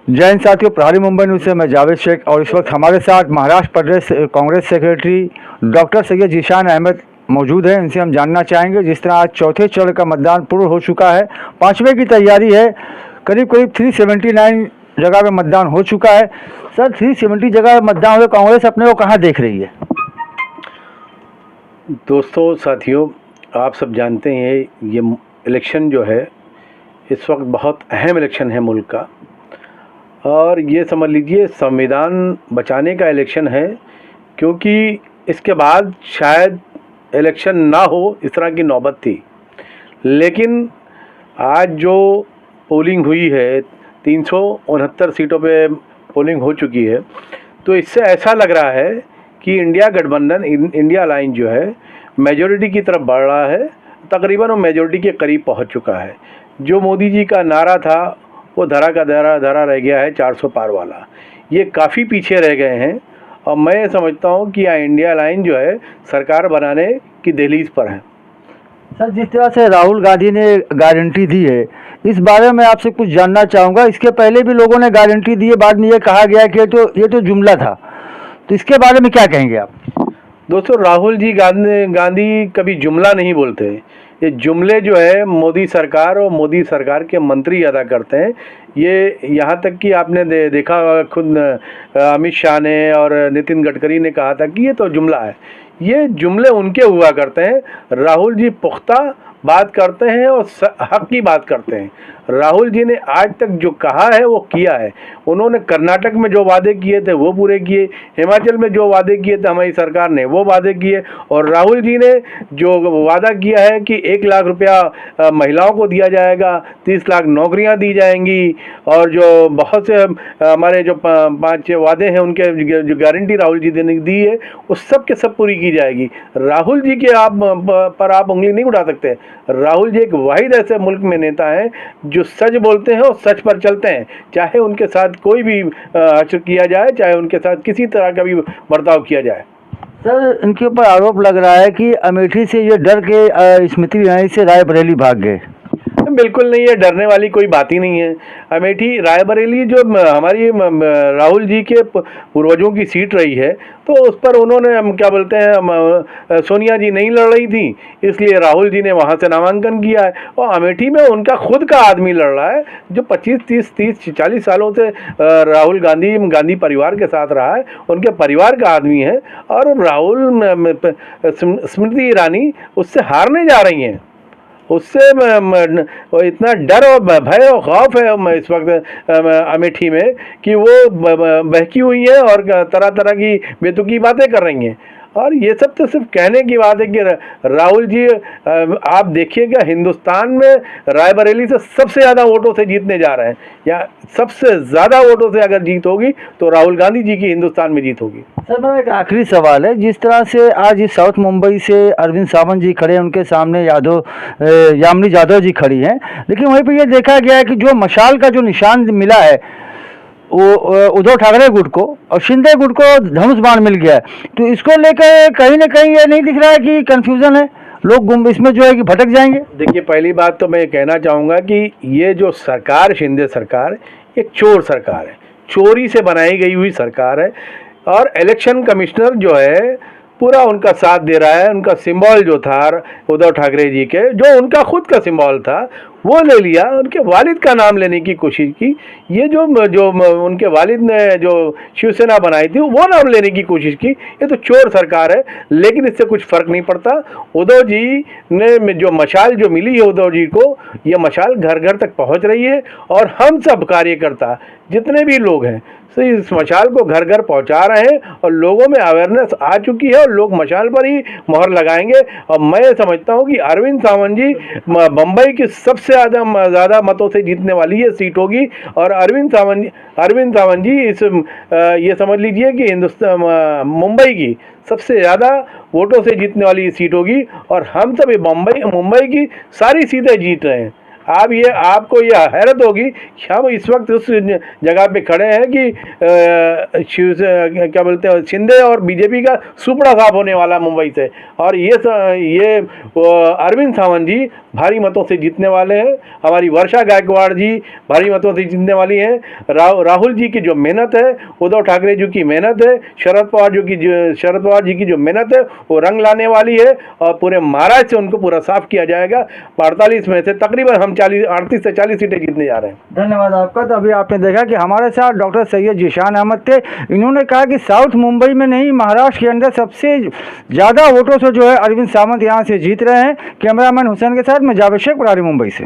जय हिंद साथियों, प्रहारी मुंबई न्यूज़ से मैं जावेद शेख और इस वक्त हमारे साथ महाराष्ट्र प्रदेश कांग्रेस सेक्रेटरी डॉक्टर सैयद जीशान अहमद मौजूद हैं। इनसे हम जानना चाहेंगे, जिस तरह आज चौथे चरण का मतदान पूर्ण हो चुका है, पांचवें की तैयारी है, करीब करीब 379 जगह पे मतदान हो चुका है। सर, 370 जगह मतदान हुए, कांग्रेस अपने को कहाँ देख रही है? दोस्तों, साथियों, आप सब जानते हैं ये इलेक्शन जो है इस वक्त बहुत अहम इलेक्शन है मुल्क का, और ये समझ लीजिए संविधान बचाने का इलेक्शन है, क्योंकि इसके बाद शायद इलेक्शन ना हो, इस तरह की नौबत थी। लेकिन आज जो पोलिंग हुई है, 369 सीटों पे पोलिंग हो चुकी है, तो इससे ऐसा लग रहा है कि इंडिया गठबंधन, इंडिया अलायंस जो है मेजॉरिटी की तरफ बढ़ रहा है। तकरीबन वो मेजॉरिटी के करीब पहुंच चुका है। जो मोदी जी का नारा था वो धरा का धरा रह गया है, 400 पार वाला। ये काफ़ी पीछे रह गए हैं, और मैं समझता हूँ कि इंडिया अलायंस जो है सरकार बनाने की दहलीज पर है। सर, जिस तरह से राहुल गांधी ने गारंटी दी है, इस बारे में आपसे कुछ जानना चाहूँगा। इसके पहले भी लोगों ने गारंटी दी है, बाद में ये कहा गया कि ये तो जुमला था, तो इसके बारे में क्या कहेंगे आप? दोस्तों, राहुल जी गांधी कभी जुमला नहीं बोलते। ये जुमले जो है मोदी सरकार और मोदी सरकार के मंत्री अदा करते हैं। ये यहाँ तक कि आपने देखा होगा, खुद अमित शाह ने और नितिन गडकरी ने कहा था कि ये तो जुमला है। ये जुमले उनके हुआ करते हैं। राहुल जी पुख्ता बात करते हैं और हक की बात करते हैं। राहुल जी ने आज तक जो कहा है वो किया है। उन्होंने कर्नाटक में जो वादे किए थे वो पूरे किए, हिमाचल में जो वादे किए थे हमारी सरकार ने वो वादे किए, और राहुल जी ने जो वादा किया है कि 1 लाख रुपया महिलाओं को दिया जाएगा, 30 लाख नौकरियां दी जाएंगी, और जो बहुत से हमारे जो 5-6 वादे हैं उनके जो गारंटी राहुल जी ने दी है वो सब के सब पूरी की जाएगी। राहुल जी के पर आप उंगली नहीं उठा सकते। राहुल जी एक वाहिद ऐसे मुल्क में नेता हैं जो सच बोलते हैं और सच पर चलते हैं, चाहे उनके साथ कोई भी हश्र किया जाए, चाहे उनके साथ किसी तरह का भी बर्ताव किया जाए। सर, इनके ऊपर आरोप लग रहा है कि अमेठी से ये डर के स्मृति ईरानी से रायबरेली भाग गए। बिल्कुल नहीं है, डरने वाली कोई बात ही नहीं है। अमेठी रायबरेली जो हमारी राहुल जी के पूर्वजों की सीट रही है, तो उस पर उन्होंने क्या बोलते हैं, सोनिया जी नहीं लड़ रही थी, इसलिए राहुल जी ने वहाँ से नामांकन किया है। और अमेठी में उनका खुद का आदमी लड़ रहा है, जो 25-30-40 सालों से राहुल गांधी परिवार के साथ रहा है, उनके परिवार का आदमी है। और राहुल स्मृति ईरानी उससे हारने जा रही हैं। उससे इतना डर और भय और खौफ है इस वक्त अमेठी में कि वो बहकी हुई है और तरह तरह की बेतुकी बातें कर रही हैं। और ये सब तो सिर्फ कहने की बात है कि राहुल जी, आप देखिएगा हिंदुस्तान में रायबरेली से सबसे ज़्यादा वोटों से जीतने जा रहे हैं, या सबसे ज़्यादा वोटों से अगर जीत होगी तो राहुल गांधी जी की हिंदुस्तान में जीत होगी। सर, मेरा एक आखिरी सवाल है, जिस तरह से आज इस साउथ मुंबई से अरविंद सावंत जी खड़े हैं, उनके सामने यामिनी यादव जी खड़ी हैं, लेकिन वहीं पे ये देखा गया है कि जो मशाल का जो निशान मिला है वो उद्धव ठाकरे गुट को और शिंदे गुट को धनुष बाण मिल गया है। तो इसको लेकर कहीं ना कहीं ये नहीं दिख रहा है कि कंफ्यूजन है, लोग इसमें जो है कि भटक जाएंगे? देखिए, पहली बात तो मैं कहना चाहूँगा कि ये जो सरकार, शिंदे सरकार, एक चोर सरकार है, चोरी से बनाई गई हुई सरकार है। और इलेक्शन कमिश्नर जो है पूरा उनका साथ दे रहा है। उनका सिंबल जो था उद्धव ठाकरे जी के, जो उनका खुद का सिंबल था, वो ले लिया, उनके वालिद का नाम लेने की कोशिश की। ये जो उनके वालिद ने जो शिवसेना बनाई थी वो नाम लेने की कोशिश की। ये तो चोर सरकार है, लेकिन इससे कुछ फ़र्क नहीं पड़ता। उद्धव जी ने जो मशाल जो मिली है उद्धव जी को, ये मशाल घर घर तक पहुंच रही है, और हम सब कार्यकर्ता जितने भी लोग हैं इस मशाल को घर घर पहुंचा रहे हैं, और लोगों में अवेयरनेस आ चुकी है, और लोग मशाल पर ही मोहर लगाएंगे। और मैं समझता हूं कि अरविंद सावंत जी बम्बई की सबसे ज़्यादा मतों से जीतने वाली ये सीट होगी। और अरविंद सावंत जी ये समझ लीजिए कि हिंदुस्तान मुंबई की सबसे ज़्यादा वोटों से जीतने वाली ये सीट होगी। और हम सब मुंबई की सारी सीटें जीत रहे हैं। आप ये आपको ये हैरत होगी कि हम इस वक्त उस जगह पे खड़े हैं कि क्या बोलते हैं, शिंदे और बीजेपी का सुपड़ा साफ होने वाला मुंबई से, और ये अरविंद सावंत जी भारी मतों से जीतने वाले हैं। हमारी वर्षा गायकवाड़ जी भारी मतों से जीतने वाली हैं। राहुल जी की जो मेहनत है, उद्धव ठाकरे जी की मेहनत है, शरद पवार जी की जो मेहनत है वो रंग लाने वाली है, और पूरे महाराष्ट्र से उनको पूरा साफ किया जाएगा। 48 में से तकरीबन हम 38 से 40 सीटें जीतने जा रहे हैं। धन्यवाद आपका। तो अभी आपने देखा कि हमारे साथ डॉक्टर सैयद जीशान अहमद थे। इन्होंने कहा कि साउथ मुंबई में नहीं, महाराष्ट्र के अंदर सबसे ज़्यादा वोटों से जो है अरविंद सावंत यहाँ से जीत रहे हैं। कैमरामैन हुसैन के साथ मैं जावेद शेख, मुंबई से।